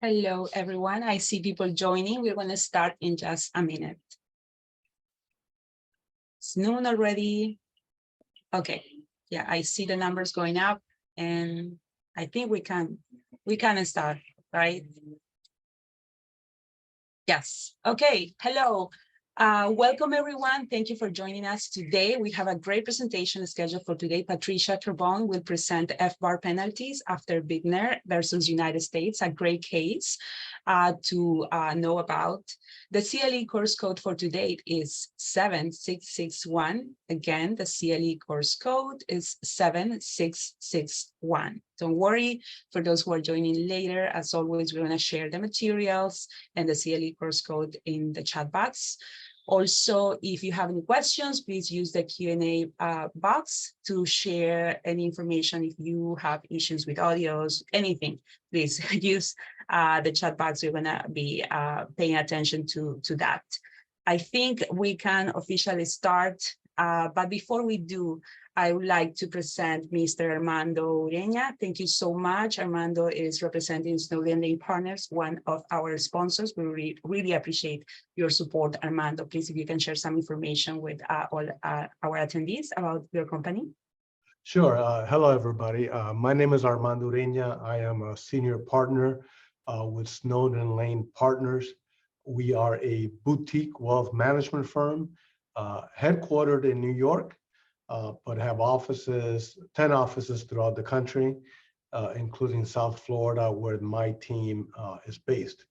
Hello, everyone. I see people joining. We're going to start in just a minute. It's noon already. Okay. Yeah, I see the numbers going up, and I think we can start, right? Yes. Okay. Hello. Welcome, everyone. Thank you for joining us today. We have a great presentation scheduled for today. Patricia Carbone will present FBAR penalties after Bittner versus United States, a great case to know about. The CLE course code for today is 7661. Again, the CLE course code is 7661. Don't worry, for those who are joining later, as always, we're going to share the materials and the CLE course code in the chat box. Also, if you have any questions, please use the Q&A box to share any information. If you have issues with audios, anything, please use the chat box. We're going to be paying attention to that. I think we can officially start, but before we do, I would like to present Mr. Armando Ureña. Thank you so much. Armando is representing Snowden Lane Partners, one of our sponsors. We really appreciate your support, Armando. Please, if you can share some information with all our attendees about your company. Sure. Hello, everybody. My name is Armando Ureña. I am a senior partner with Snowden Lane Partners. We are a boutique wealth management firm headquartered in New York, but have 10 offices throughout the country, including South Florida, where my team is based.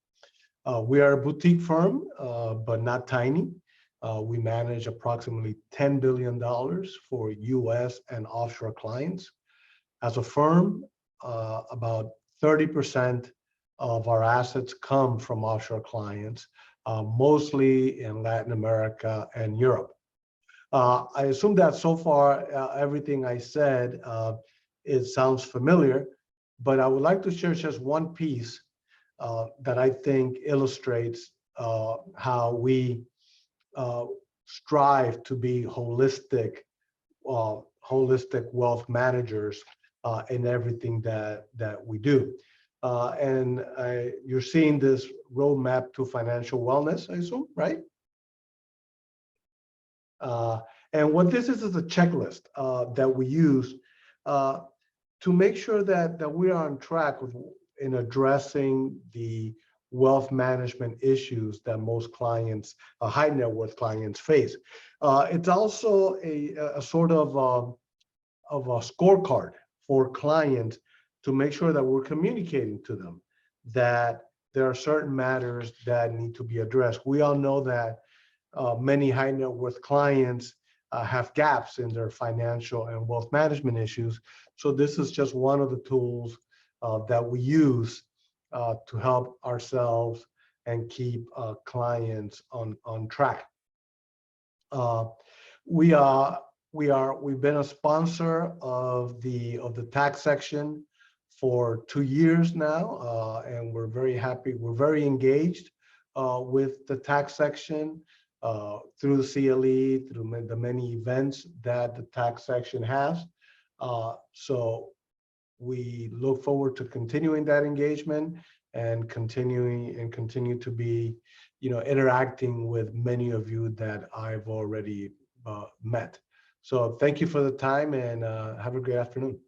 We are a boutique firm, but not tiny. We manage approximately $10 billion for US and offshore clients. As a firm, about 30% of our assets come from offshore clients, mostly in Latin America and Europe. I assume that so far, everything I said, it sounds familiar, but I would like to share just one piece that I think illustrates how we strive to be holistic wealth managers in everything that we do. You're seeing this roadmap to financial wellness, I assume, right? And what this is a checklist that we use to make sure that we are on track in addressing the wealth management issues that most clients, high net worth clients, face. It's also a sort of a scorecard for clients to make sure that we're communicating to them that there are certain matters that need to be addressed. We all know that many high net worth clients have gaps in their financial and wealth management issues. So this is just one of the tools that we use to help ourselves and keep clients on track. We've been a sponsor of the tax section for 2 years now, and we're very happy. We're very engaged with the tax section through the CLE, through the many events that the tax section has. So we look forward to continuing that engagement and continue to be, interacting with many of you that I've already met. So thank you for the time, and have a great afternoon.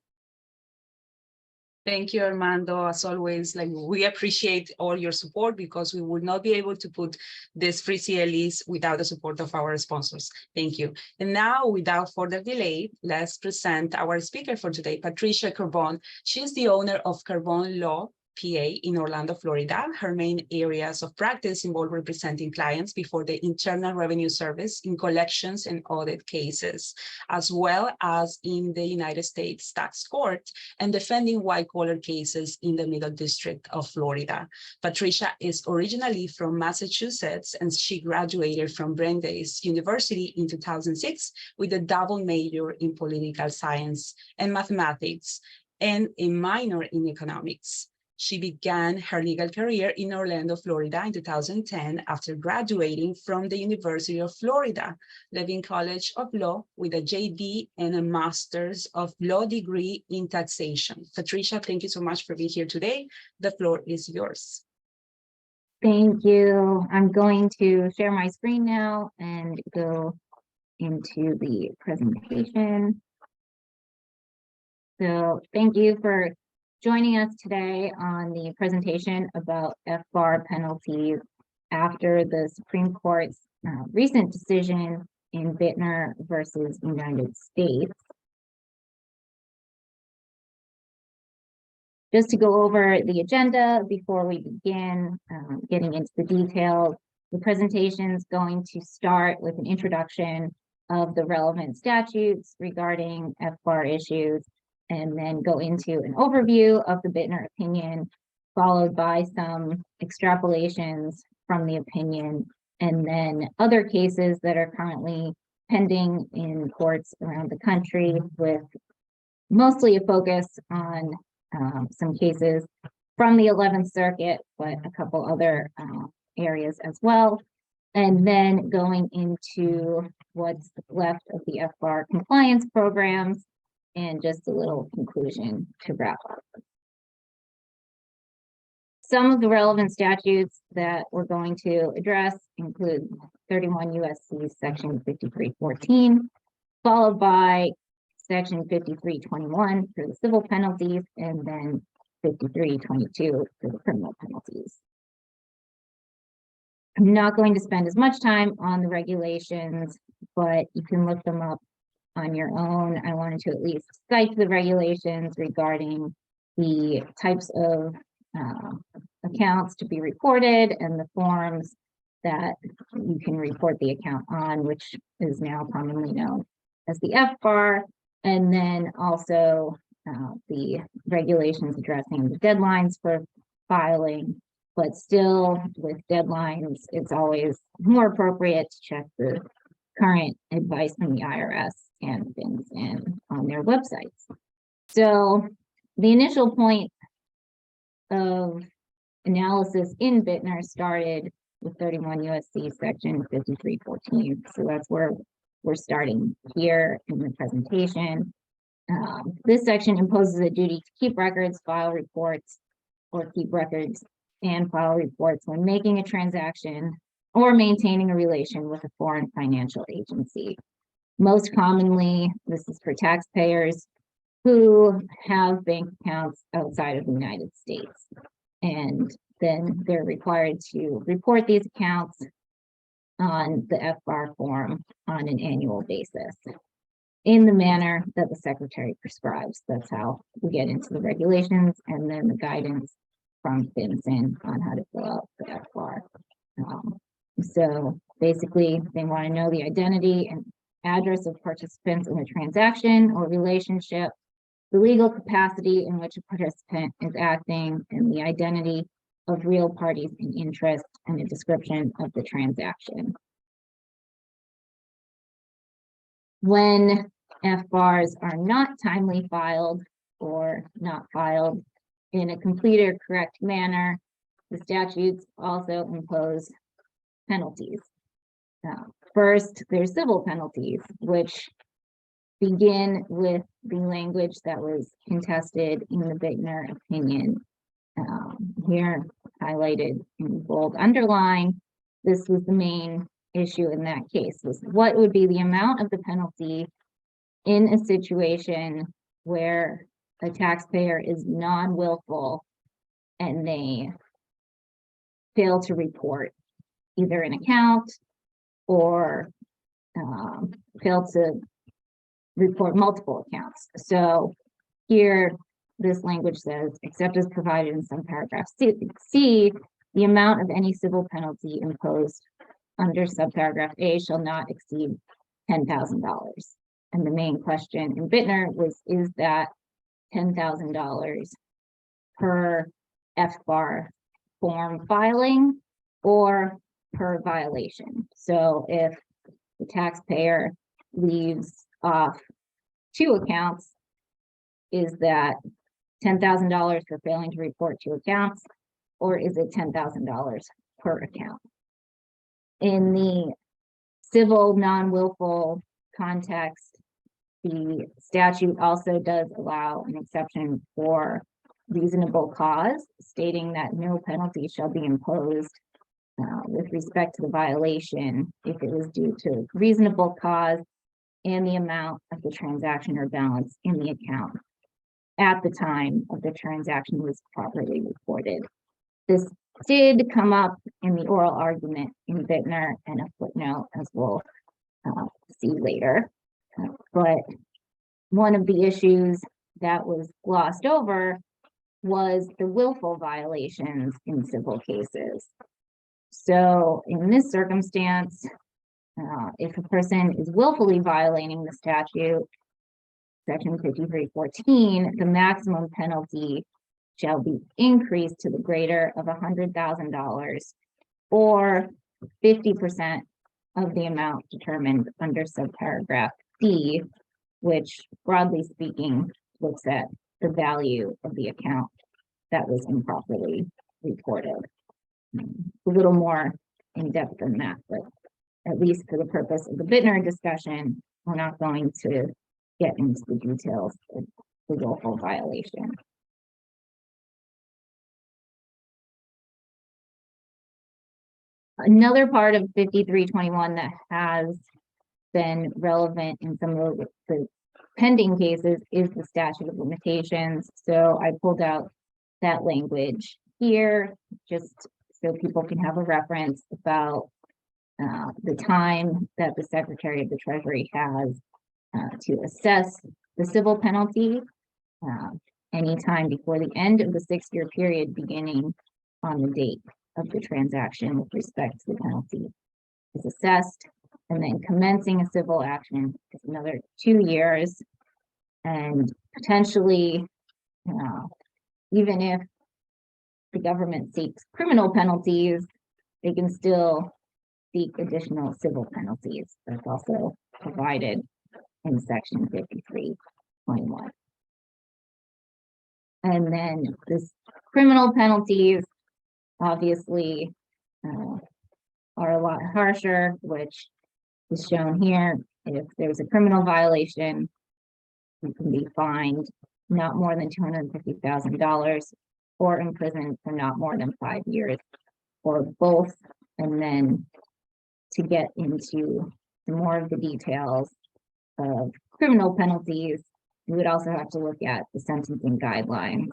Thank you, Armando. As always, we appreciate all your support, because we would not be able to put these free CLEs without the support of our sponsors. Thank you. And now, without further delay, let's present our speaker for today, Patricia Carbone. She's the owner of Carbone Law, PA, in Orlando, Florida. Her main areas of practice involve representing clients before the Internal Revenue Service in collections and audit cases, as well as in the United States Tax Court, and defending white-collar cases in the Middle District of Florida. Patricia is originally from Massachusetts, and she graduated from Brandeis University in 2006 with a double major in political science and mathematics and a minor in economics. She began her legal career in Orlando, Florida in 2010 after graduating from the University of Florida, Levin College of Law with a JD and a Master's of Law degree in taxation. Patricia, thank you so much for being here today. The floor is yours. Thank you. I'm going to share my screen now and go into the presentation. So thank you for joining us today on the presentation about FBAR penalties after the Supreme Court's recent decision in Bittner versus United States. Just to go over the agenda before we begin getting into the details, the presentation is going to start with an introduction of the relevant statutes regarding FBAR issues, and then go into an overview of the Bittner opinion, followed by some extrapolations from the opinion, and then other cases that are currently pending in courts around the country, with mostly a focus on some cases from the 11th Circuit, but a couple other areas as well. And then going into what's left of the FBAR compliance programs and just a little conclusion to wrap up. Some of the relevant statutes that we're going to address include 31 U.S.C. section 5314, followed by section 5321 for the civil penalties, and then 5322 for the criminal penalties. I'm not going to spend as much time on the regulations, but you can look them up on your own. I wanted to at least cite the regulations regarding the types of accounts to be reported and the forms that you can report the account on, which is now commonly known as the FBAR. And then also the regulations addressing the deadlines for filing, but still with deadlines, it's always more appropriate to check the current advice from the IRS and FinCEN on their websites. So the initial point of analysis in Bittner started with 31 U.S.C. section 5314. So that's where we're starting here in the presentation. This section imposes a duty to keep records, file reports, or keep records and file reports when making a transaction or maintaining a relation with a foreign financial agency. Most commonly, this is for taxpayers who have bank accounts outside of the United States. And then they're required to report these accounts on the FBAR form on an annual basis in the manner that the Secretary prescribes. That's how we get into the regulations and then the guidance from FinCEN on how to fill out the FBAR. So basically, they want to know the identity and address of participants in a transaction or relationship, the legal capacity in which a participant is acting, and the identity of real parties in interest, and a description of the transaction. When FBARs are not timely filed or not filed in a complete or correct manner, the statutes also impose penalties. First, there's civil penalties, which begin with the language that was contested in the Bittner opinion. Here highlighted in bold underline, this was the main issue in that case, was what would be the amount of the penalty in a situation where a taxpayer is non-willful and they fail to report either an account or fail to report multiple accounts. So here, this language says, except as provided in some paragraph C, the amount of any civil penalty imposed under subparagraph A shall not exceed $10,000. And the main question in Bittner was, is that $10,000 per FBAR form filing or per violation? So if the taxpayer leaves off 2 accounts, is that $10,000 for failing to report 2 accounts, or is it $10,000 per account? In the civil non-willful context, the statute also does allow an exception for reasonable cause, stating that no penalty shall be imposed with respect to the violation, if it was due to reasonable cause and the amount of the transaction or balance in the account at the time of the transaction was properly reported. This did come up in the oral argument in Bittner and a footnote, as we'll see later. But one of the issues that was glossed over was the willful violations in civil cases. So in this circumstance, if a person is willfully violating the statute, section 5314, the maximum penalty shall be increased to the greater of $100,000 or 50% of the amount determined under subparagraph D, which broadly speaking looks at the value of the account that was improperly reported. A little more in depth than that, but at least for the purpose of the Bittner discussion, we're not going to get into the details of the willful violation. Another part of 5321 that has been relevant in some of the pending cases is the statute of limitations. So I pulled out that language here just so people can have a reference about the time that the Secretary of the Treasury has to assess the civil penalty anytime before the end of the 6-year period beginning on the date of the transaction with respect to the penalty is assessed, and then commencing a civil action is another 2 years, and potentially even if the government seeks criminal penalties, they can still seek additional civil penalties. That's also provided in section 5321. And then this criminal penalties obviously are a lot harsher, which is shown here. If there's a criminal violation, you can be fined not more than $250,000 or imprisoned for not more than 5 years, or both. And then to get into more of the details of criminal penalties, we would also have to look at the sentencing guidelines.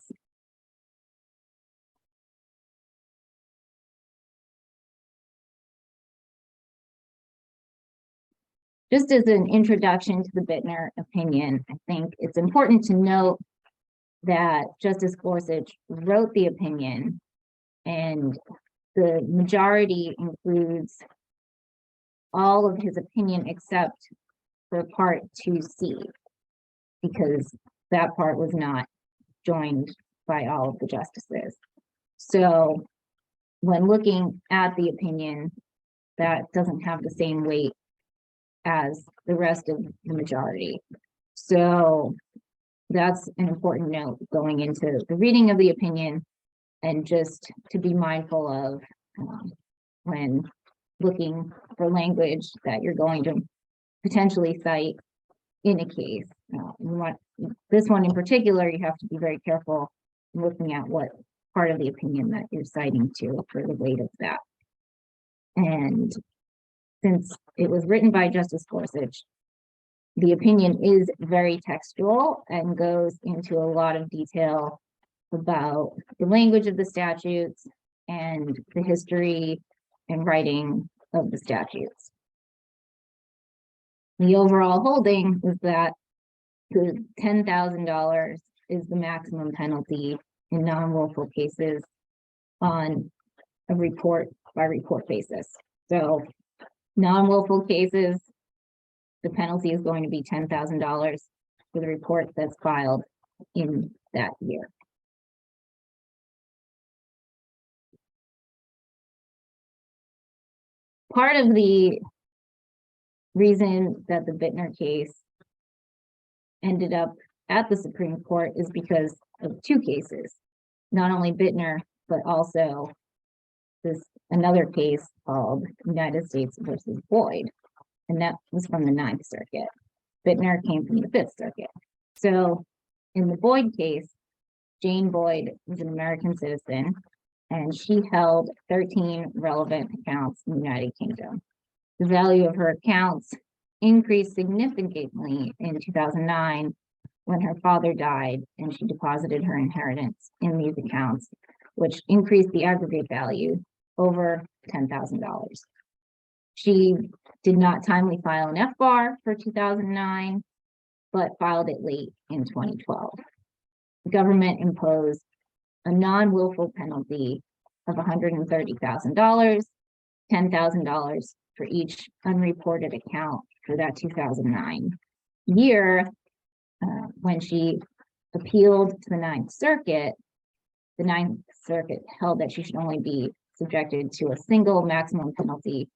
Just as an introduction to the Bittner opinion, I think it's important to note that Justice Gorsuch wrote the opinion, and the majority includes all of his opinion except for Part 2C, because that part was not joined by all of the justices. So when looking at the opinion, that doesn't have the same weight as the rest of the majority. So that's an important note going into the reading of the opinion, and just to be mindful of when looking for language that you're going to potentially cite in a case. This one in particular, you have to be very careful looking at what part of the opinion that you're citing to for the weight of that. And since it was written by Justice Gorsuch, the opinion is very textual and goes into a lot of detail about the language of the statutes and the history and writing of the statutes. The overall holding is that the $10,000 is the maximum penalty in non-willful cases on a report by report basis. So non-willful cases, the penalty is going to be $10,000 for the report that's filed in that year. Part of the reason that the Bittner case ended up at the Supreme Court is because of two cases, not only Bittner, but also another case called United States versus Boyd, and that was from the 9th Circuit. Bittner came from the 5th Circuit. So in the Boyd case, Jane Boyd was an American citizen. and she held 13 relevant accounts in the United Kingdom. The value of her accounts increased significantly in 2009 when her father died and she deposited her inheritance in these accounts, which increased the aggregate value over $10,000. She did not timely file an FBAR for 2009, but filed it late in 2012. The government imposed a non-willful penalty of $130,000, $10,000 for each unreported account for that 2009 year. When she appealed to the Ninth Circuit held that she should only be subjected to a single maximum penalty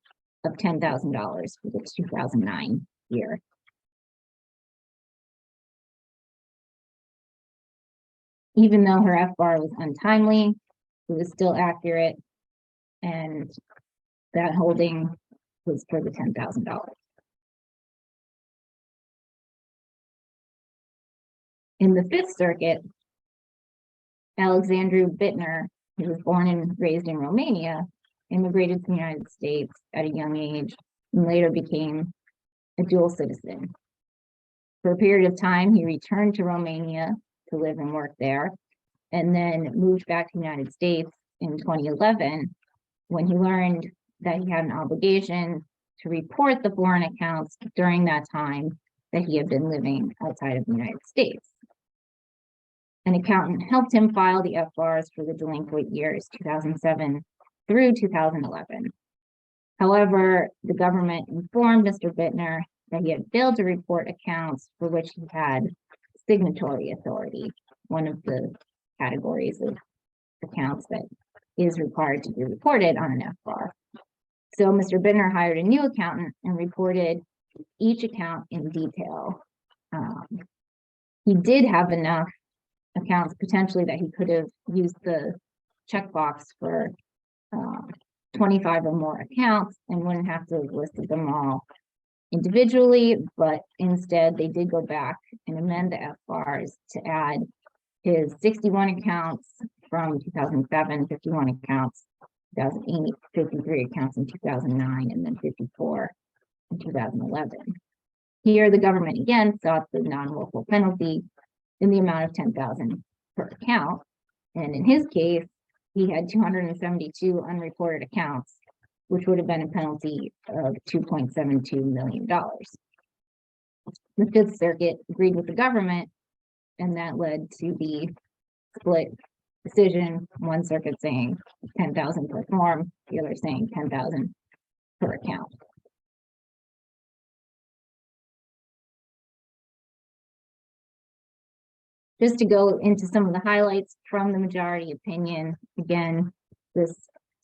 of $10,000 for the 2009 year. Even though her FBAR was untimely, it was still accurate, and that holding was for the $10,000. In the Fifth Circuit, Alexandru Bittner, who was born and raised in Romania, immigrated to the United States at a young age and later became a dual citizen. For a period of time, he returned to Romania to live and work there, and then moved back to the United States in 2011 when he learned that he had an obligation to report the foreign accounts during that time that he had been living outside of the United States. An accountant helped him file the FBARs for the delinquent years 2007 through 2011. However, the government informed Mr. Bittner that he had failed to report accounts for which he had signatory authority, one of the categories of accounts that is required to be reported on an FBAR. So Mr. Bittner hired a new accountant and reported each account in detail. He did have enough accounts potentially that he could have used the checkbox for 25 or more accounts and wouldn't have to have listed them all individually, but instead they did go back and amend the FBARs to add his 61 accounts from 2007, 51 accounts, 2008, 53 accounts in 2009, and then 54 in 2011. Here, the government again sought the non-willful penalty in the amount of $10,000 per account. And in his case, he had 272 unreported accounts, which would have been a penalty of $2.72 million. The Fifth Circuit agreed with the government, and that led to the split decision, one circuit saying 10,000 per form, the other saying 10,000 per account. Just to go into some of the highlights from the majority opinion, again, this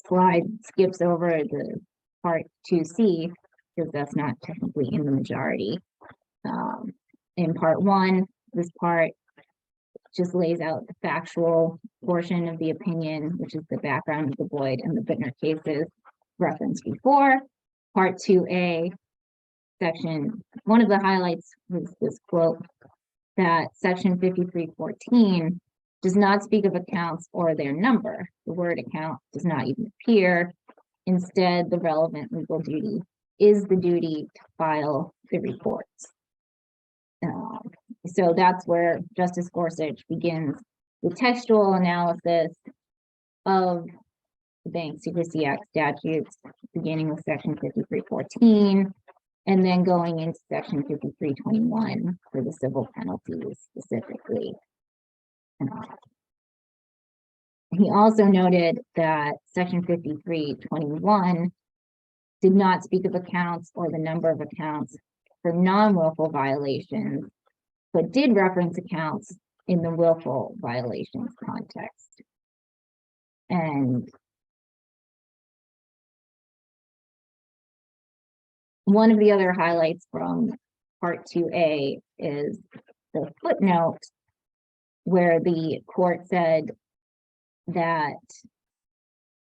slide skips over the part 2C because that's not technically in the majority. In part 1, this part just lays out the factual portion of the opinion, which is the background of the Boyd and the Bittner cases referenced before. Part 2A, section, one of the highlights was this quote that section 5314 does not speak of accounts or their number. The word account does not even appear. Instead, the relevant legal duty is the duty to file the reports. So that's where Justice Gorsuch begins the textual analysis of the Bank Secrecy Act statutes, beginning with section 5314, and then going into section 5321 for the civil penalties specifically. He also noted that section 5321 did not speak of accounts or the number of accounts for non-willful violations, but did reference accounts in the willful violations context. And one of the other highlights from part 2A is the footnote where the court said that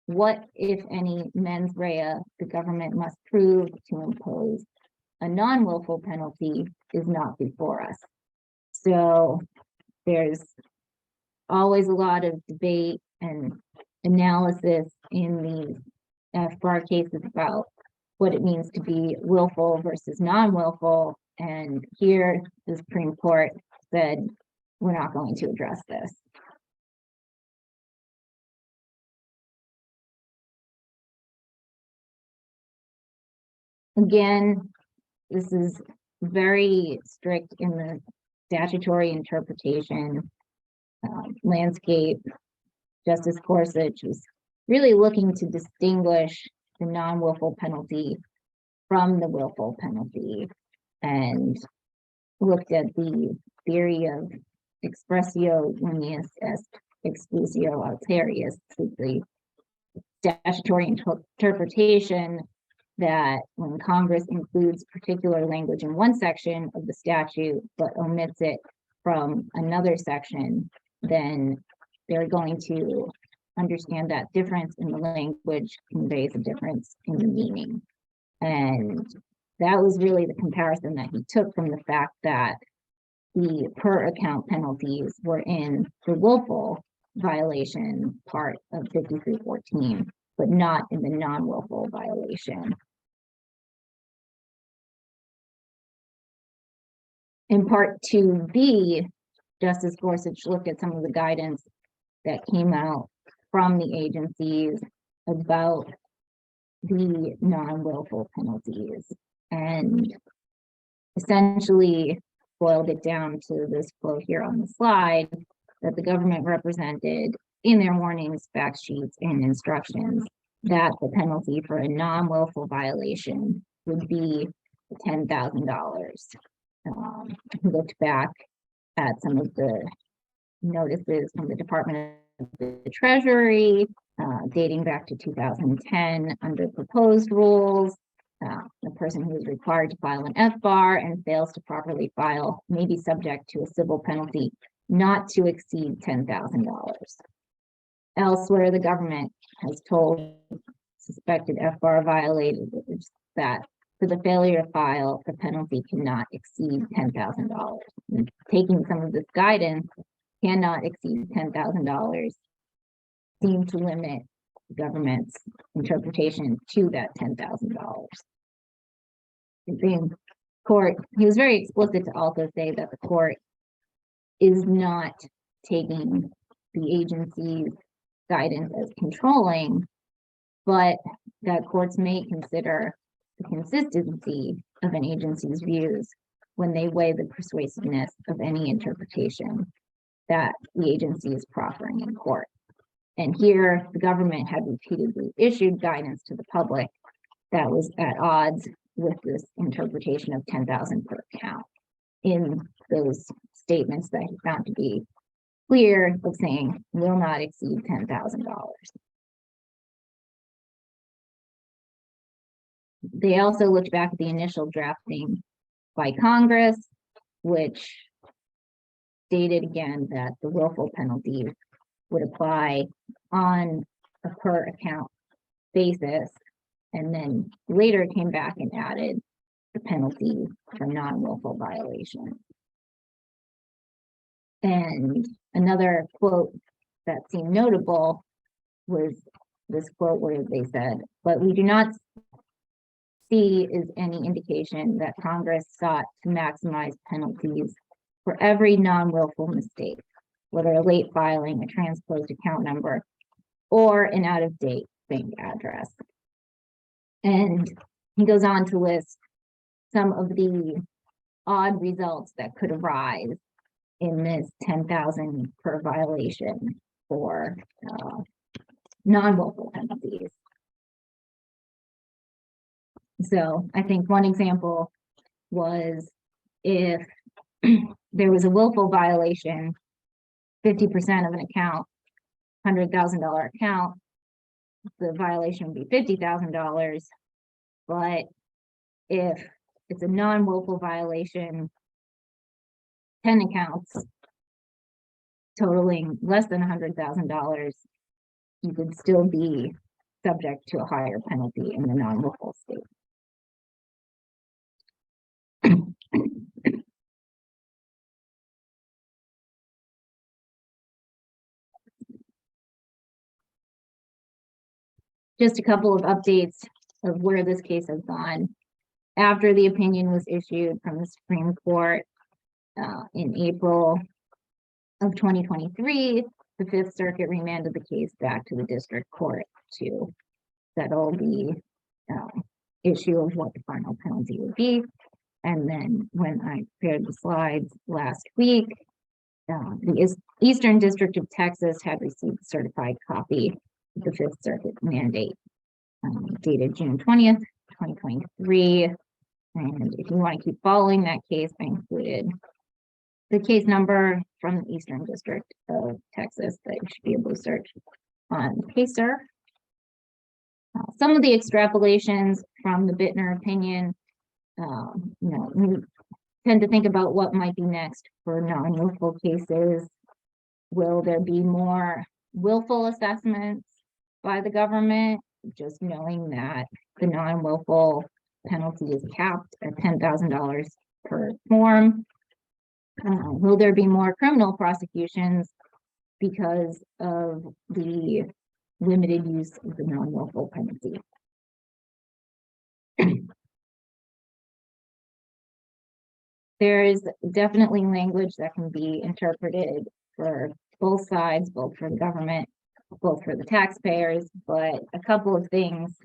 what, if any, mens rea the government must prove to impose a non-willful penalty is not before us. So there's always a lot of debate and analysis in the FBAR cases about what it means to be willful versus non-willful. And here the Supreme Court said, we're not going to address this. Again, this is very strict in the statutory interpretation landscape. Justice Gorsuch was really looking to distinguish the non-willful penalty from the willful penalty, and looked at the theory of expressio unius est exclusio alterius, the statutory interpretation that when Congress includes particular language in one section of the statute but omits it from another section, then they're going to understand that difference in the language conveys a difference in the meaning. And that was really the comparison that he took from the fact that the per account penalties were in the willful violation part of 5314, but not in the non-willful violation. In part 2B, Justice Gorsuch looked at some of the guidance that came out from the agencies about the non-willful penalties, and essentially boiled it down to this quote here on the slide that the government represented in their warnings, fact sheets, and instructions that the penalty for a non-willful violation would be $10,000. He looked back at some of the notices from the Department of the Treasury dating back to 2010 under proposed rules. The person who is required to file an FBAR and fails to properly file may be subject to a civil penalty not to exceed $10,000. Elsewhere, the government has told suspected FBAR violators that for the failure to file, the penalty cannot exceed $10,000. Taking some of this guidance, cannot exceed $10,000, seem to limit the government's interpretation to that $10,000. The court, he was very explicit to also say that the court is not taking the agency's guidance as controlling, but that courts may consider the consistency of an agency's views when they weigh the persuasiveness of any interpretation that the agency is proffering in court. And here, the government had repeatedly issued guidance to the public that was at odds with this interpretation of 10,000 per account in those statements that he found to be clear of saying will not exceed $10,000. They also looked back at the initial drafting by Congress, which stated again that the willful penalty would apply on a per account basis, and then later came back and added the penalty for non-willful violation. And another quote that seemed notable was this quote where they said, "But we do not see is any indication that Congress sought to maximize penalties for every non-willful mistake, whether a late filing, a transposed account number, or an out-of-date bank address." And he goes on to list some of the odd results that could arise in this 10,000 per violation for non-willful penalties. So I think one example was if there was a willful violation, 50% of an account, $100,000 account, the violation would be $50,000. But if it's a non-willful violation, 10 accounts totaling less than $100,000, you could still be subject to a higher penalty in the non-willful state. just a couple of updates of where this case has gone. After the opinion was issued from the Supreme Court in April of 2023, the Fifth Circuit remanded the case back to the district court to settle the issue of what the final penalty would be. And then when I prepared the slides last week, the Eastern District of Texas had received a certified copy of the Fifth Circuit mandate dated June 20th, 2023. And if you want to keep following that case, I included the case number from the Eastern District of Texas that you should be able to search on Pacer. Some of the extrapolations from the Bittner opinion, we tend to think about what might be next for non-willful cases. Will there be more willful assessments by the government, just knowing that the non-willful penalty is capped at $10,000 per form? Will there be more criminal prosecutions because of the limited use of the non-willful penalty? There is definitely language that can be interpreted for both sides, both for the government, both for the taxpayers, but a couple of things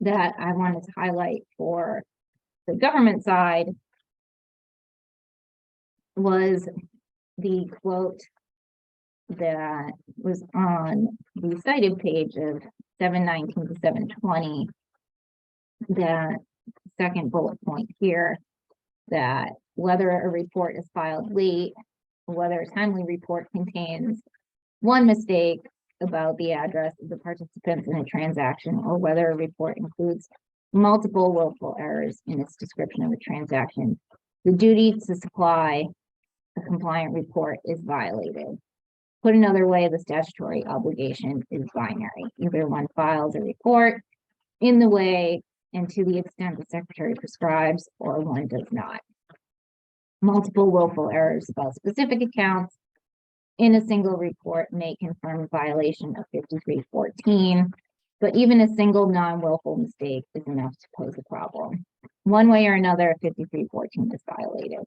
that I wanted to highlight for the government side was the quote that was on the cited page of 719 to 720, that second bullet point here, that whether a report is filed late, whether a timely report contains one mistake about the address of the participants in a transaction, or whether a report includes multiple willful errors in its description of a transaction, the duty to supply a compliant report is violated. Put another way, the statutory obligation is binary. Either one files a report in the way and to the extent the secretary prescribes, or one does not. Multiple willful errors about specific accounts in a single report may confirm violation of 5314, but even a single non-willful mistake is enough to pose a problem. One way or another, 5314 is violated.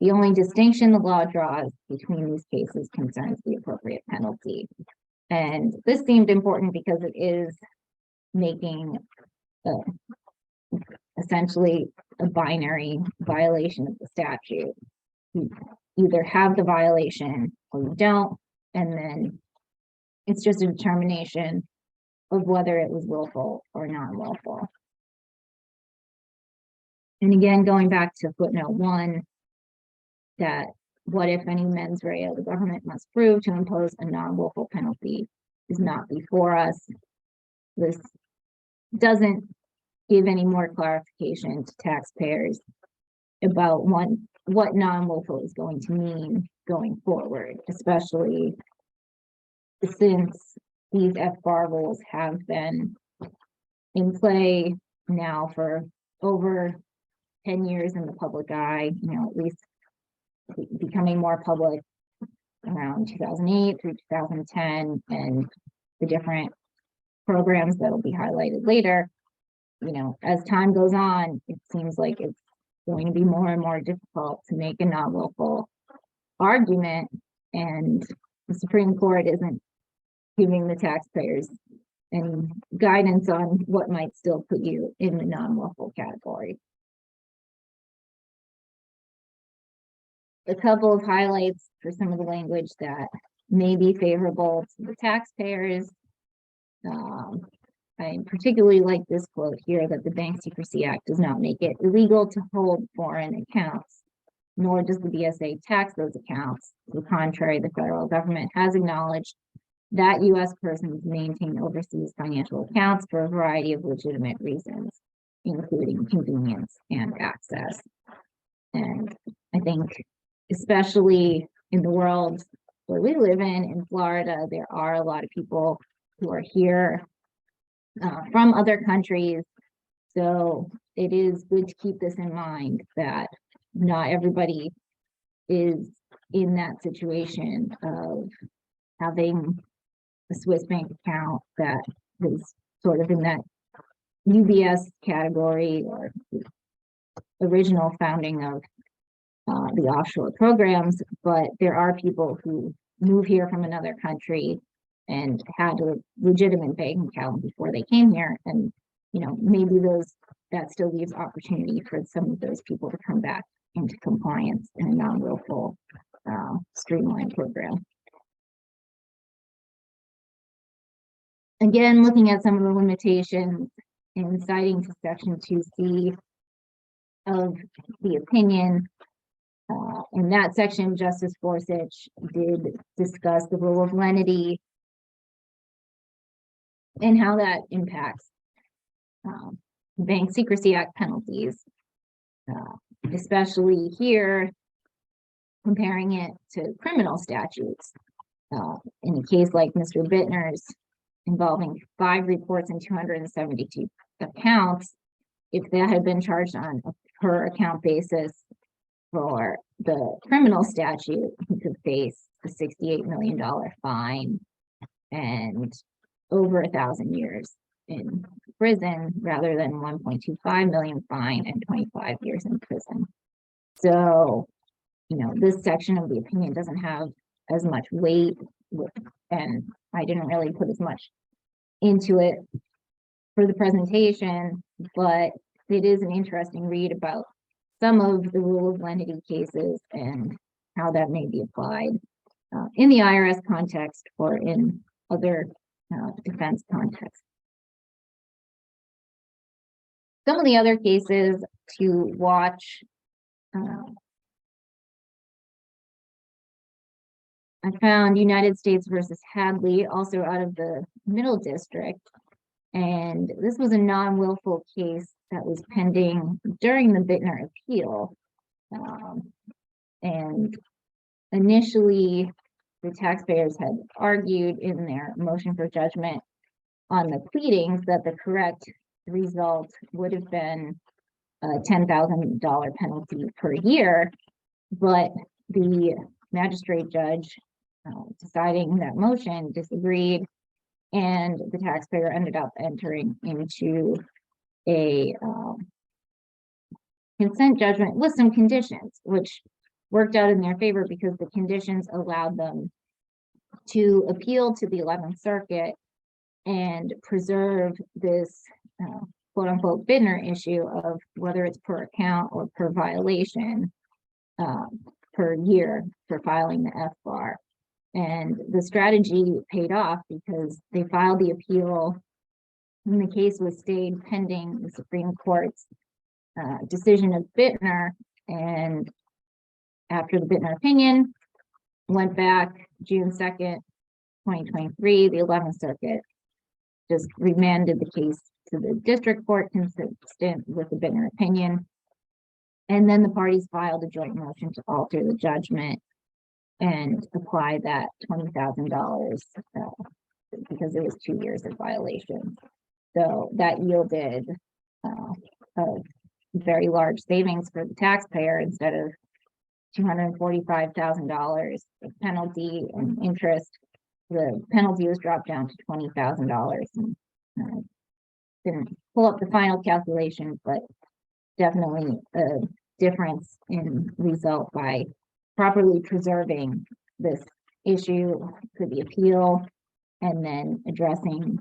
The only distinction the law draws between these cases concerns the appropriate penalty. And this seemed important because it is making essentially a binary violation of the statute. You either have the violation or you don't, and then it's just a determination of whether it was willful or non-willful. And again, going back to footnote 1, that what if any mens rea the government must prove to impose a non-willful penalty is not before us. This doesn't give any more clarification to taxpayers about what non-willful is going to mean going forward, especially since these FBAR rules have been in play now for over 10 years in the public eye, at least becoming more public around 2008 through 2010, and the different programs that will be highlighted later. As time goes on, it seems like it's going to be more and more difficult to make a non-willful argument, and the Supreme Court isn't giving the taxpayers any guidance on what might still put you in the non-willful category. A couple of highlights for some of the language that may be favorable to the taxpayers. I particularly like this quote here, that the Bank Secrecy Act does not make it illegal to hold foreign accounts, nor does the BSA tax those accounts. To the contrary, the federal government has acknowledged that U.S. persons maintain overseas financial accounts for a variety of legitimate reasons, including convenience and access. And I think, especially in the world where we live in Florida, there are a lot of people who are here from other countries. So it is good to keep this in mind, that not everybody is in that situation of having a Swiss bank account that is sort of in that UBS category or original founding of the offshore programs, but there are people who move here from another country and had a legitimate bank account before they came here, and maybe that still leaves opportunity for some of those people to come back into compliance in a non-willful streamlined program. Again, looking at some of the limitations in citing to section 2C of the opinion, in that section, Justice Gorsuch did discuss the rule of lenity and how that impacts Bank Secrecy Act penalties, especially here, comparing it to criminal statutes. In a case like Mr. Bittner's, involving 5 reports and 272 accounts, if that had been charged on a per account basis for the criminal statute, he could face a $68 million fine and over 1,000 years in prison, rather than 1.25 million fine and 25 years in prison. So, this section of the opinion doesn't have as much weight, and I didn't really put as much into it for the presentation, but it is an interesting read about some of the rule of lenity cases and how that may be applied in the IRS context or in other defense contexts. Some of the other cases to watch, I found United States versus Hadley, also out of the Middle District. And this was a non-willful case that was pending during the Bittner appeal. And initially, the taxpayers had argued in their motion for judgment on the pleadings that the correct result would have been a $10,000 penalty per year, but the magistrate judge deciding that motion disagreed, and the taxpayer ended up entering into a consent judgment with some conditions, which worked out in their favor because the conditions allowed them to appeal to the 11th Circuit and preserve this quote unquote Bittner issue of whether it's per account or per violation per year for filing the FBAR. And the strategy paid off because they filed the appeal and the case was stayed pending the Supreme Court's decision of Bittner. And after the Bittner opinion went back June 2nd, 2023, the 11th Circuit just remanded the case to the district court consistent with the Bittner opinion. And then the parties filed a joint motion to alter the judgment and apply that $20,000 because it was 2 years of violation. So that yielded a very large savings for the taxpayer. Instead of $245,000 of penalty and interest, the penalty was dropped down to $20,000. And didn't pull up the final calculation, but definitely a difference in result by properly preserving this issue for the appeal and then addressing,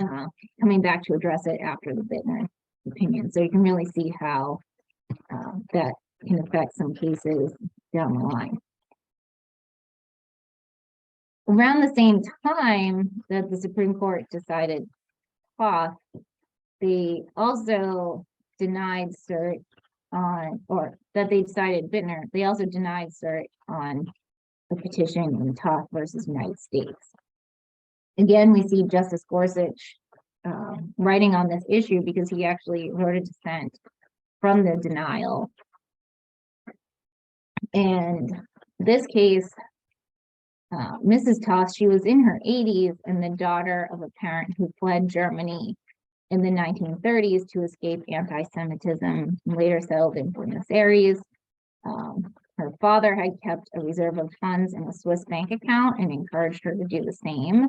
coming back to address it after the Bittner opinion. So you can really see how that can affect some cases down the line. Around the same time that the Supreme Court decided Hoth, they also denied cert on, or that they decided Bittner, they also denied cert on a petition in Toth versus United States. Again, we see Justice Gorsuch writing on this issue because he actually wrote a dissent from the denial. And this case, Mrs. Toth, she was in her 80s and the daughter of a parent who fled Germany in the 1930s to escape anti-Semitism and later settled in Buenos Aires. Her father had kept a reserve of funds in a Swiss bank account and encouraged her to do the same.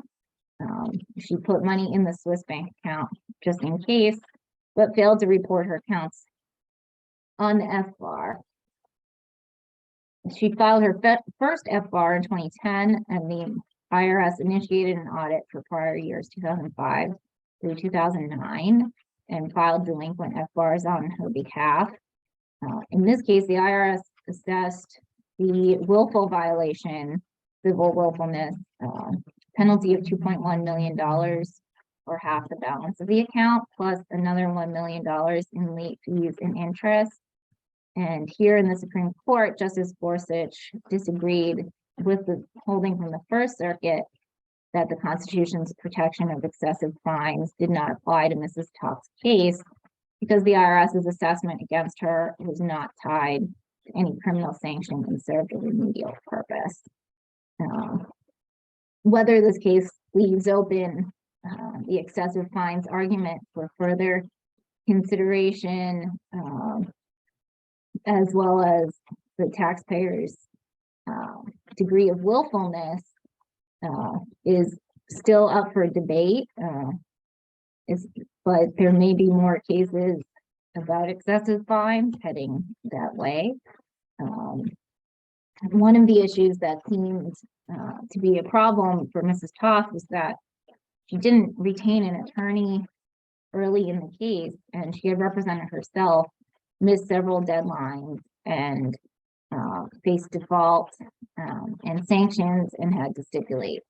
She put money in the Swiss bank account just in case, but failed to report her accounts on the FBAR. She filed her first FBAR in 2010, and the IRS initiated an audit for prior years 2005 through 2009 and filed delinquent FBARs on her behalf. In this case, the IRS assessed the willful violation, civil willfulness, penalty of $2.1 million or half the balance of the account, plus another $1 million in late fees and interest. And here in the Supreme Court, Justice Gorsuch disagreed with the holding from the First Circuit that the Constitution's protection of excessive fines did not apply to Mrs. Toth's case because the IRS's assessment against her was not tied to any criminal sanction and served a remedial purpose. Whether this case leaves open the excessive fines argument for further consideration, as well as the taxpayer's degree of willfulness, is still up for debate. But there may be more cases about excessive fines heading that way. One of the issues that seemed to be a problem for Mrs. Toth was that she didn't retain an attorney early in the case, and she had represented herself, missed several deadlines, and faced default and sanctions, and had to stipulate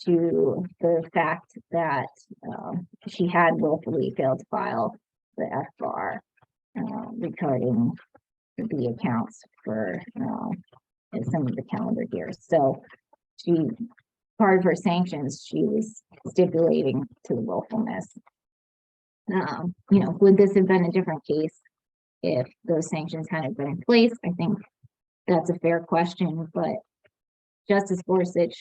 to the fact that she had willfully failed to file the FBAR regarding the accounts for some of the calendar years. So part of her sanctions, she was stipulating to the willfulness. Would this have been a different case if those sanctions hadn't been in place? I think that's a fair question, but Justice Gorsuch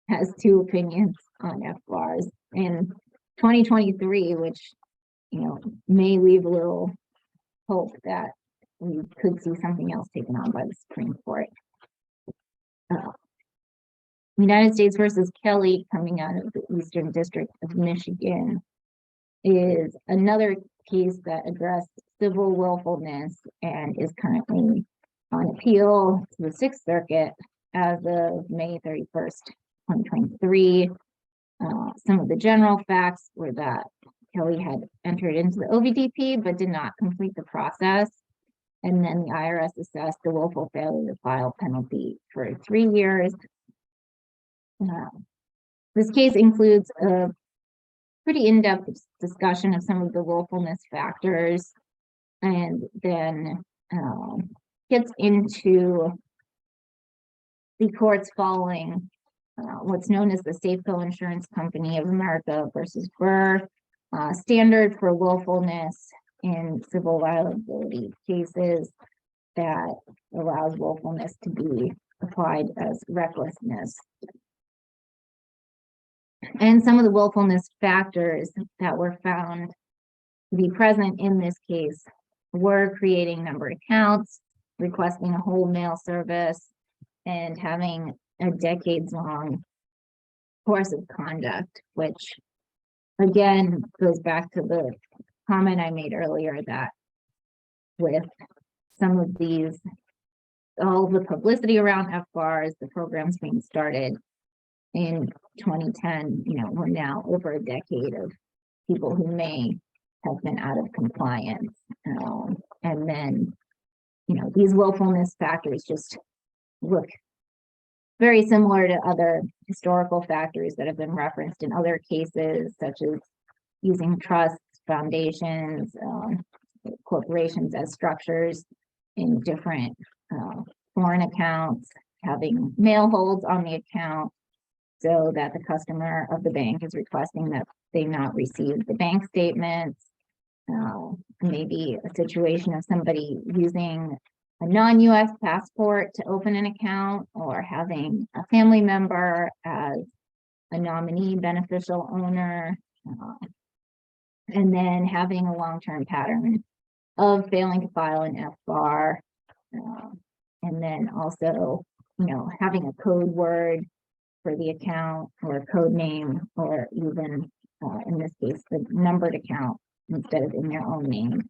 has two opinions on FBARs in 2023, which may leave a little hope that we could see something else taken on by the Supreme Court. United States versus Kelly, coming out of the Eastern District of Michigan, is another case that addressed civil willfulness and is currently on appeal to the Sixth Circuit as of May 31st, 2023. Some of the general facts were that Kelly had entered into the OVDP but did not complete the process. And then the IRS assessed the willful failure to file penalty for 3 years. This case includes a pretty in-depth discussion of some of the willfulness factors, and then gets into the courts following what's known as the Safeco Insurance Company of America versus FBAR standard for willfulness in civil liability cases that allows willfulness to be applied as recklessness. And some of the willfulness factors that were found to be present in this case were creating numbered accounts, requesting a whole mail service, and having a decades-long course of conduct, which again goes back to the comment I made earlier that with some of these, all the publicity around FBARs, the programs being started in 2010, we're now over a decade of people who may have been out of compliance. And then, these willfulness factors just look very similar to other historical factors that have been referenced in other cases, such as using trusts, foundations, corporations as structures in different foreign accounts, having mail holds on the account so that the customer of the bank is requesting that they not receive the bank statements. Maybe a situation of somebody using a non-US passport to open an account, or having a family member as a nominee beneficial owner, and then having a long-term pattern of failing to file an FBAR, and then also, having a code word for the account or code name, or even in this case, the numbered account instead of in their own name.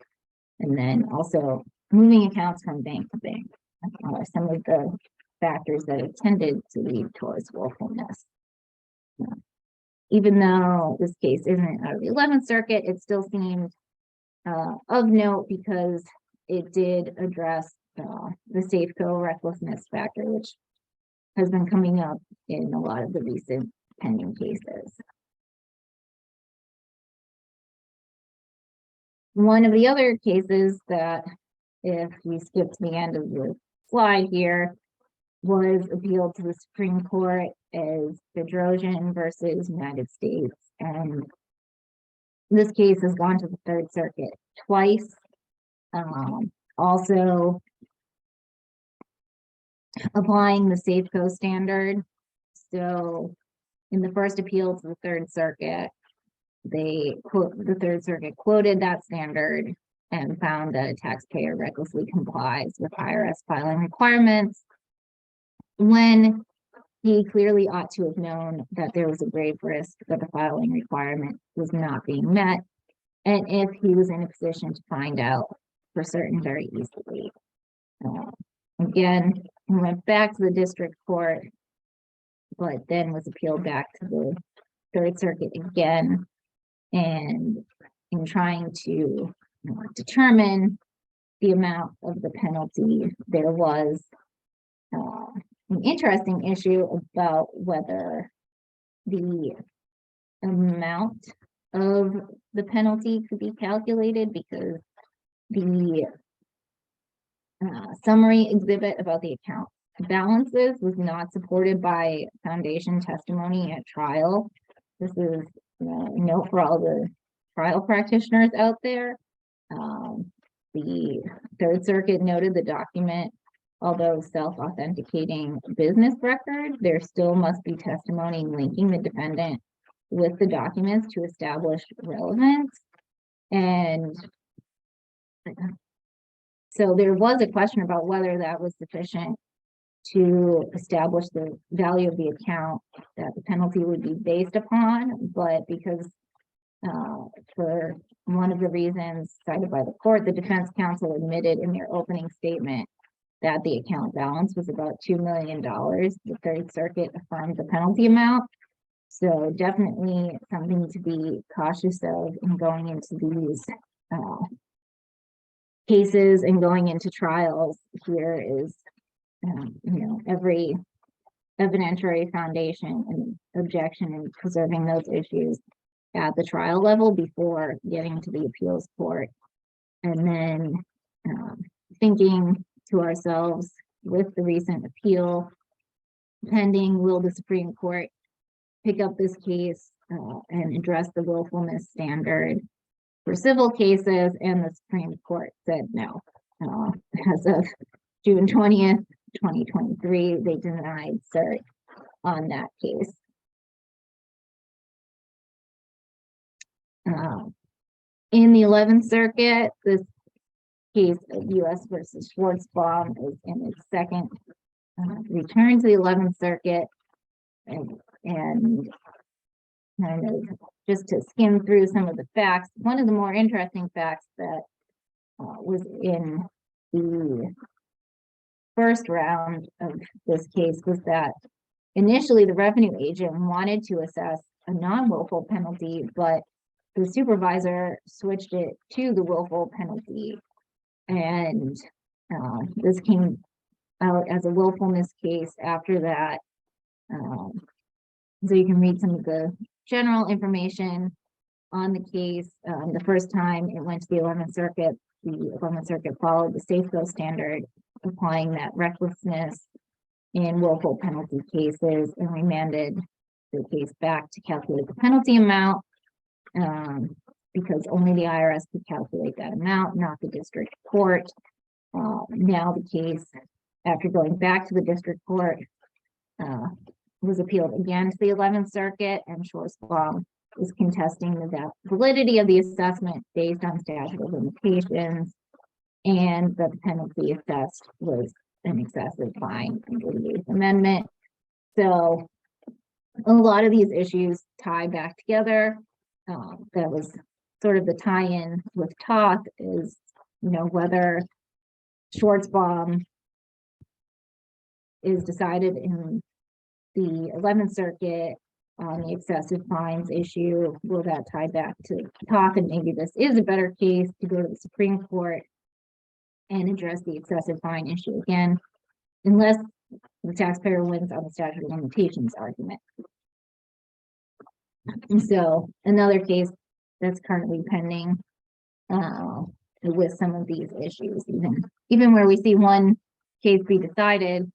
And then also moving accounts from bank to bank are some of the factors that have tended to lead towards willfulness. Even though this case isn't out of the 11th Circuit, it still seemed of note because it did address the Safeco recklessness factor, which has been coming up in a lot of the recent pending cases. One of the other cases that, if we skip to the end of the slide here, was appealed to the Supreme Court as Bedrosian versus United States. And this case has gone to the Third Circuit twice. Also applying the Safeco standard. So in the first appeal to the Third Circuit, the Third Circuit quoted that standard and found that a taxpayer recklessly complies with IRS filing requirements when he clearly ought to have known that there was a grave risk that the filing requirement was not being met, and if he was in a position to find out for certain very easily. Again, he went back to the district court, but then was appealed back to the Third Circuit again, and in trying to determine the amount of the penalty, there was an interesting issue about whether the amount of the penalty could be calculated, because the summary exhibit about the account balances was not supported by foundation testimony at trial. This is a note for all the trial practitioners out there. The Third Circuit noted the document, although self-authenticating business record, there still must be testimony linking the defendant with the documents to establish relevance. And so there was a question about whether that was sufficient to establish the value of the account that the penalty would be based upon, but because for one of the reasons cited by the court, the defense counsel admitted in their opening statement that the account balance was about $2 million. The Third Circuit affirmed the penalty amount. So definitely something to be cautious of in going into these cases and going into trials. Here is, every evidentiary foundation and objection and preserving those issues at the trial level before getting to the appeals court. And then thinking to ourselves, with the recent appeal pending, will the Supreme Court pick up this case and address the willfulness standard for civil cases? And the Supreme Court said no. As of June 20th, 2023, they denied cert on that case. In the 11th Circuit, this case of U.S. versus Schwartzbaum is in its second return to the 11th Circuit, and kind of just to skim through some of the facts. One of the more interesting facts that was in the first round of this case was that initially the revenue agent wanted to assess a non-willful penalty, but the supervisor switched it to the willful penalty. And this came out as a willfulness case after that. So you can read some of the general information on the case. The first time it went to the 11th Circuit, the 11th Circuit followed the Safeco standard, applying that recklessness in willful penalty cases, and remanded the case back to calculate the penalty amount, because only the IRS could calculate that amount, not the district court. Now the case, after going back to the district court, was appealed again to the 11th Circuit, and Schwartzbaum is contesting the validity of the assessment based on statute of limitations, and that the penalty assessed was an excessive fine under the 8th Amendment. So a lot of these issues tie back together. That was sort of the tie-in with Toth is, whether Schwartzbaum is decided in the 11th Circuit on the excessive fines issue. Will that tie back to Toth? And maybe this is a better case to go to the Supreme Court and address the excessive fine issue again, unless the taxpayer wins on the statute of limitations argument. And so another case that's currently pending with some of these issues, even where we see one case be decided,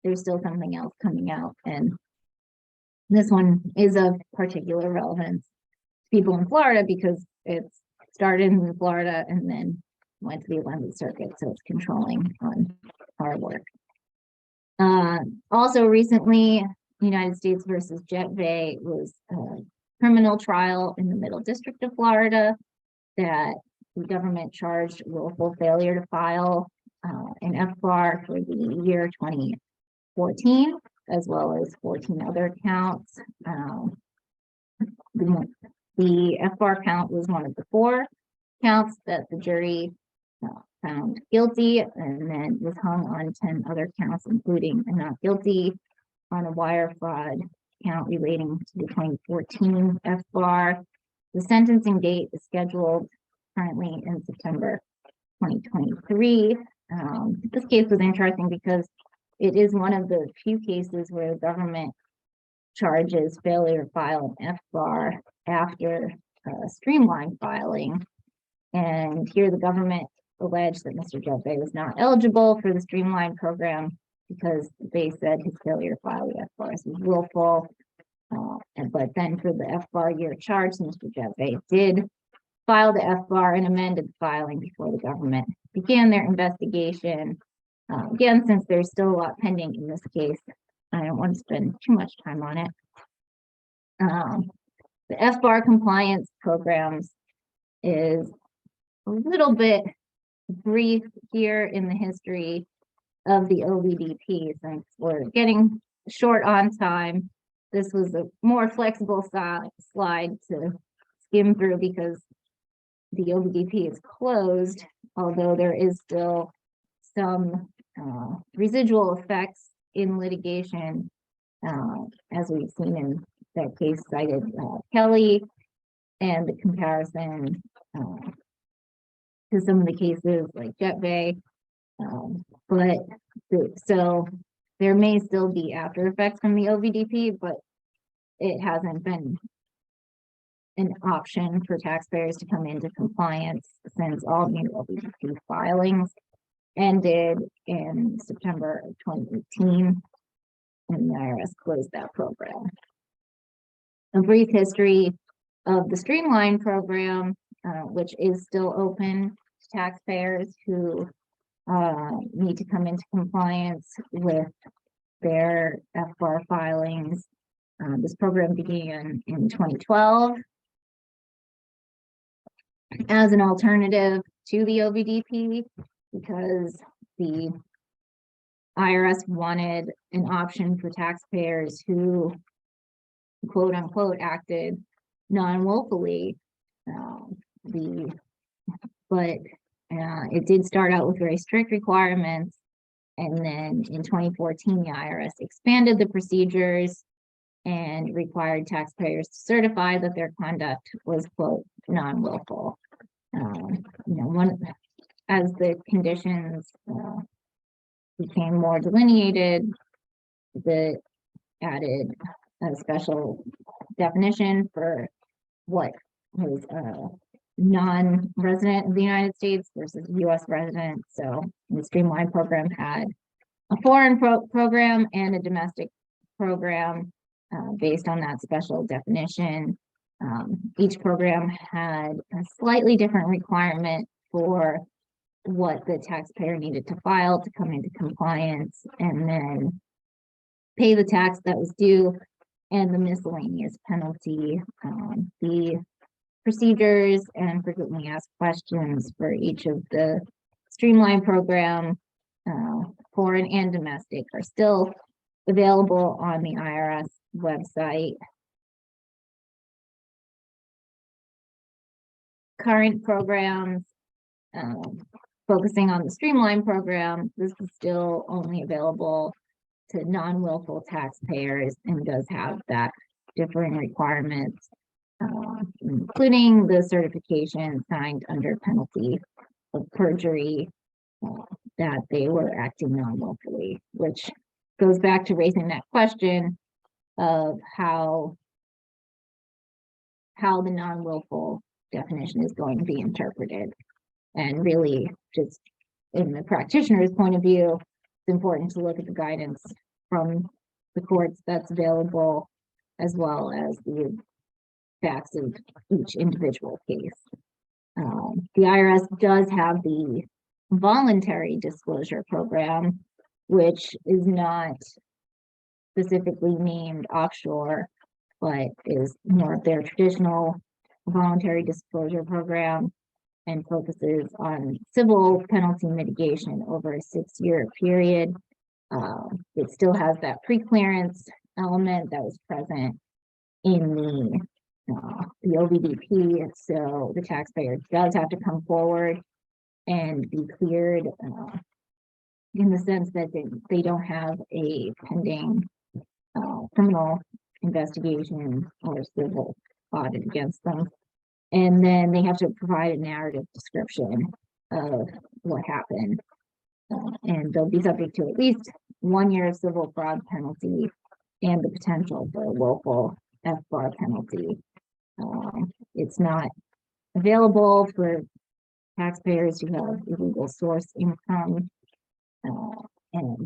there's still something else coming out. And this one is of particular relevance to people in Florida because it's started in Florida and then went to the 11th Circuit, so it's controlling on our work. Also recently, United States versus Jet Bay was a criminal trial in the Middle District of Florida that the government charged willful failure to file an FBAR for the year 2014, as well as 14 other counts. The FBAR count was one of the 4 counts that the jury found guilty, and then was hung on 10 other counts, including a not guilty on a wire fraud count relating to the 2014 FBAR. The sentencing date is scheduled currently in September 2023. This case was interesting because it is one of the few cases where the government charges failure to file an FBAR after streamlined filing. And here the government alleged that Mr. Jet Bay was not eligible for the streamlined program because they said his failure to file the FBARs was willful. But then for the FBAR year charge, Mr. Jet Bay did file the FBAR and amended the filing before the government began their investigation. Again, since there's still a lot pending in this case, I don't want to spend too much time on it. The FBAR compliance programs is a little bit brief here in the history of the OVDP, since we're getting short on time. This was a more flexible slide to skim through because the OVDP is closed, although there is still some residual effects in litigation, as we've seen in that case cited Kelly, and the comparison to some of the cases like Jet Bay. So there may still be after effects from the OVDP, but it hasn't been an option for taxpayers to come into compliance since all new OVDP filings ended in September of 2018, and the IRS closed that program. A brief history of the Streamline program, which is still open to taxpayers who need to come into compliance with their FBAR filings. This program began in 2012 as an alternative to the OVDP because the IRS wanted an option for taxpayers who, quote unquote, acted non-willfully. But it did start out with very strict requirements, and then in 2014 the IRS expanded the procedures and required taxpayers to certify that their conduct was, quote, non-willful. As the conditions became more delineated, the added a special definition for what was non-resident of the United States versus U.S. resident. So the Streamline program had a foreign program and a domestic program based on that special definition. Each program had a slightly different requirement for what the taxpayer needed to file to come into compliance and then pay the tax that was due and the miscellaneous penalty. The procedures and frequently asked questions for each of the Streamline program, foreign and domestic, are still available on the IRS website. Current programs, focusing on the streamline program, this is still only available to non-willful taxpayers and does have that differing requirements, including the certification signed under penalty of perjury that they were acting non-willfully, which goes back to raising that question of how the non-willful definition is going to be interpreted. And really, just in the practitioner's point of view, it's important to look at the guidance from the courts that's available, as well as the facts of each individual case. The IRS does have the voluntary disclosure program, which is not specifically named offshore, but is more of their traditional voluntary disclosure program, and focuses on civil penalty mitigation over a 6-year period. It still has that pre-clearance element that was present in the OVDP, so the taxpayer does have to come forward and be cleared in the sense that they don't have a pending criminal investigation or civil audit against them. And then they have to provide a narrative description of what happened. And they'll be subject to at least 1 year of civil fraud penalty and the potential for a willful FBAR penalty. It's not available for taxpayers who have illegal source income,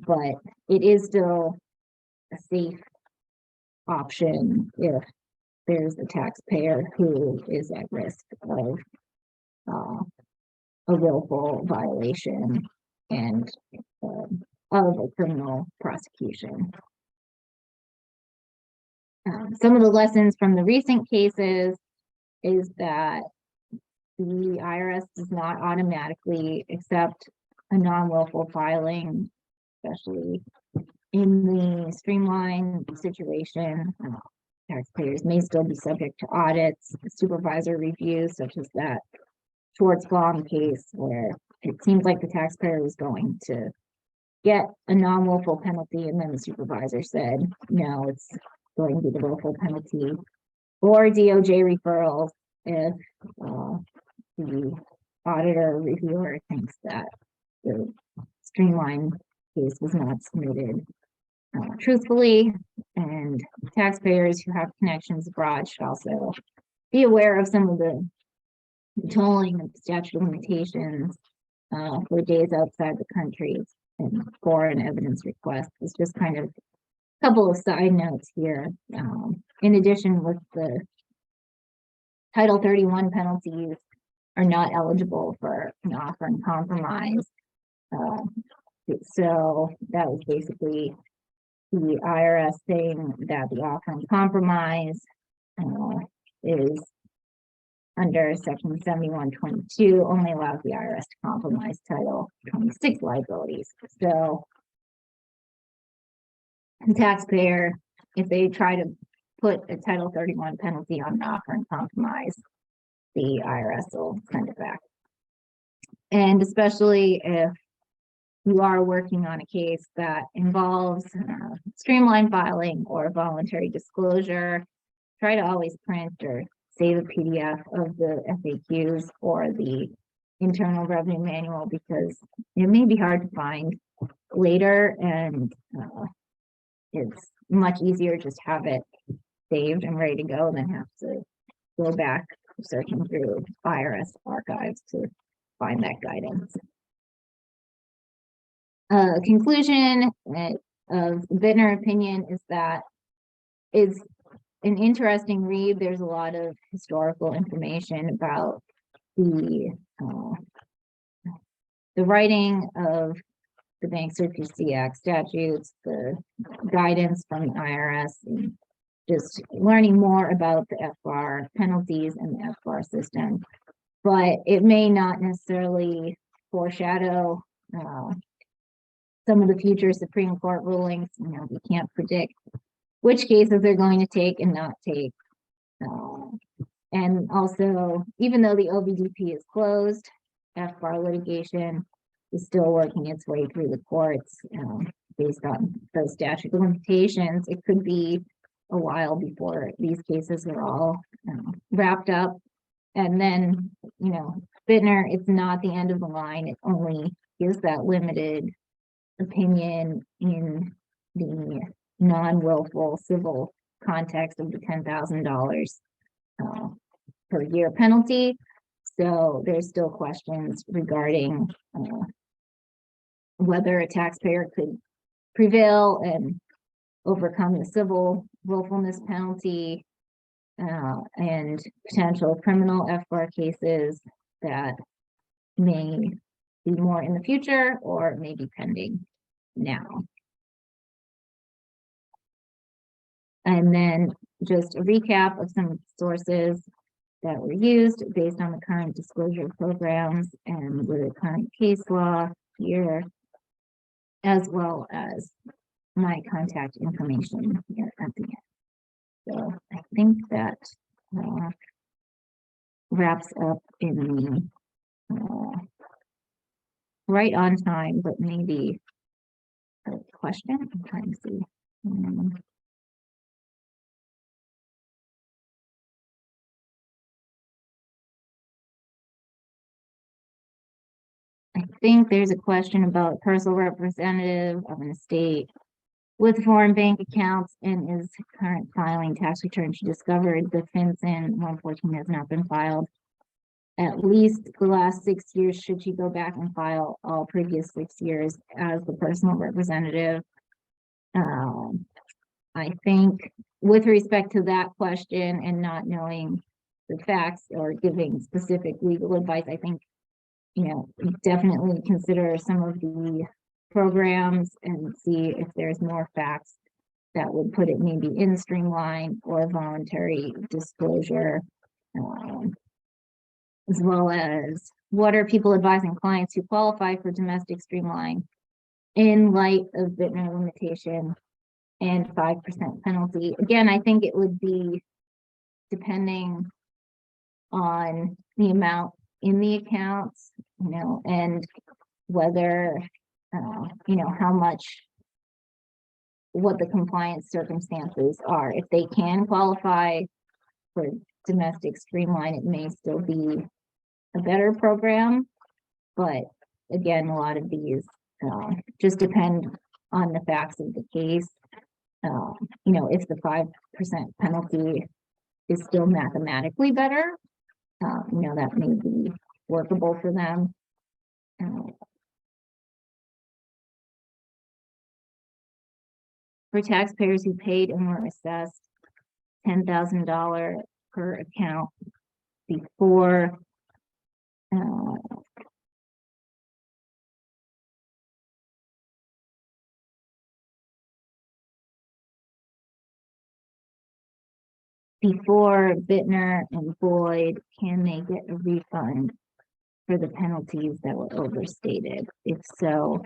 but it is still a safe option if there's a taxpayer who is at risk of a willful violation and of a criminal prosecution. Some of the lessons from the recent cases is that the IRS does not automatically accept a non-willful filing, especially in the streamline situation. Taxpayers may still be subject to audits, supervisor reviews, such as that Schwartz-Baum case, where it seems like the taxpayer was going to get a non-willful penalty, and then the supervisor said, no, it's going to be the willful penalty, or DOJ referrals if the auditor or reviewer thinks that the streamline case was not submitted truthfully, and taxpayers who have connections abroad should also be aware of some of the tolling of statute of limitations for days outside the country and foreign evidence requests. It's just kind of a couple of side notes here. In addition, with the Title 31 penalties are not eligible for an offer in compromise. So that was basically the IRS saying that the offer in compromise is under section 7122 only allows the IRS to compromise Title 26 liabilities. So the taxpayer, if they try to put a Title 31 penalty on an offer in compromise, the IRS will send it back. And especially if you are working on a case that involves streamlined filing or voluntary disclosure, try to always print or save a PDF of the FAQs or the Internal Revenue Manual, because it may be hard to find later, and it's much easier just have it saved and ready to go than have to go back searching through IRS archives to find that guidance. Conclusion of the Bittner opinion is that it's an interesting read. There's a lot of historical information about the writing of the Bank Secrecy Act statutes, the guidance from the IRS, and just learning more about the FBAR penalties and the FBAR system. But it may not necessarily foreshadow some of the future Supreme Court rulings, we can't predict which cases they're going to take and not take. And also, even though the OVDP is closed, FBAR litigation is still working its way through the courts based on those statute of limitations. It could be a while before these cases are all wrapped up. And then, Bittner, it's not the end of the line. It only gives that limited opinion in the non-willful civil context of the $10,000 per year penalty. So there's still questions regarding whether a taxpayer could prevail and overcome the civil willfulness penalty and potential criminal FBAR cases that may be more in the future or may be pending now. And then just a recap of some sources that were used based on the current disclosure programs and with the current case law here, as well as my contact information here at the end. So I think that wraps up in the right on time, but maybe a question. I'm trying to see. I think there's a question about personal representative of an estate with foreign bank accounts and is current filing tax return. She discovered the FinCEN 114 has not been filed at least the last 6 years. Should she go back and file all previous 6 years as the personal representative? I think with respect to that question and not knowing the facts or giving specific legal advice, I think, definitely consider some of the programs and see if there's more facts that would put it maybe in streamline or voluntary disclosure, as well as what are people advising clients who qualify for domestic streamline in light of Bittner limitation and 5% penalty. Again, I think it would be depending on the amount in the accounts, and whether, how much, what the compliance circumstances are. If they can qualify for domestic streamline, it may still be a better program. But again, a lot of these just depend on the facts of the case. If the 5% penalty is still mathematically better, that may be workable for them. For taxpayers who paid and were assessed $10,000 per account before Bittner and Boyd, can they get a refund for the penalties that were overstated? If so,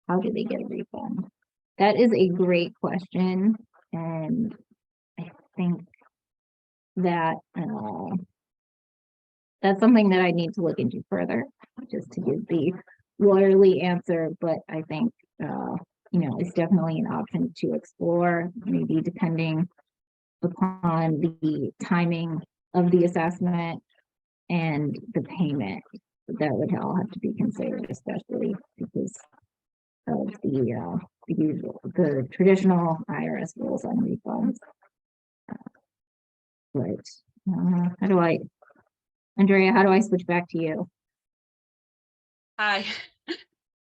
how do they get a refund? That is a great question, and I think that that's something that I need to look into further, just to give the lawyerly answer. But I think it's definitely an option to explore, maybe depending upon the timing of the assessment and the payment. That would all have to be considered, especially because of the traditional IRS rules on refunds. But Andrea, how do I switch back to you? Hi.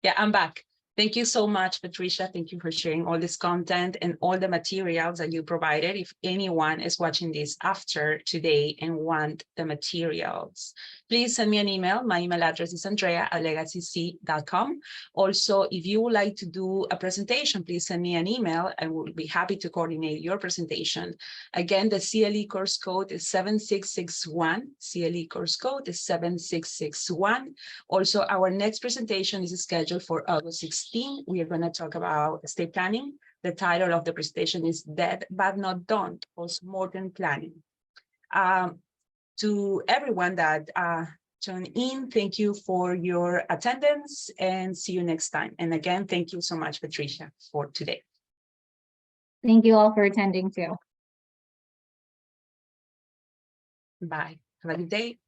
Yeah, I'm back. Thank you so much, Patricia. Thank you for sharing all this content and all the materials that you provided. If anyone is watching this after today and want the materials, please send me an email. My email address is andrea@legacyc.com. Also, if you would like to do a presentation, please send me an email and we'll be happy to coordinate your presentation. Again, the CLE course code is 7661. CLE course code is 7661. Also, our next presentation is scheduled for August 16th. 16, we are going to talk about estate planning. The title of the presentation is Dead But Not Done, Post-Mortem Planning. To everyone that tuned in, thank you for your attendance and see you next time. And again, thank you so much, Patricia, for today. Thank you all for attending too. Bye. Have a good day.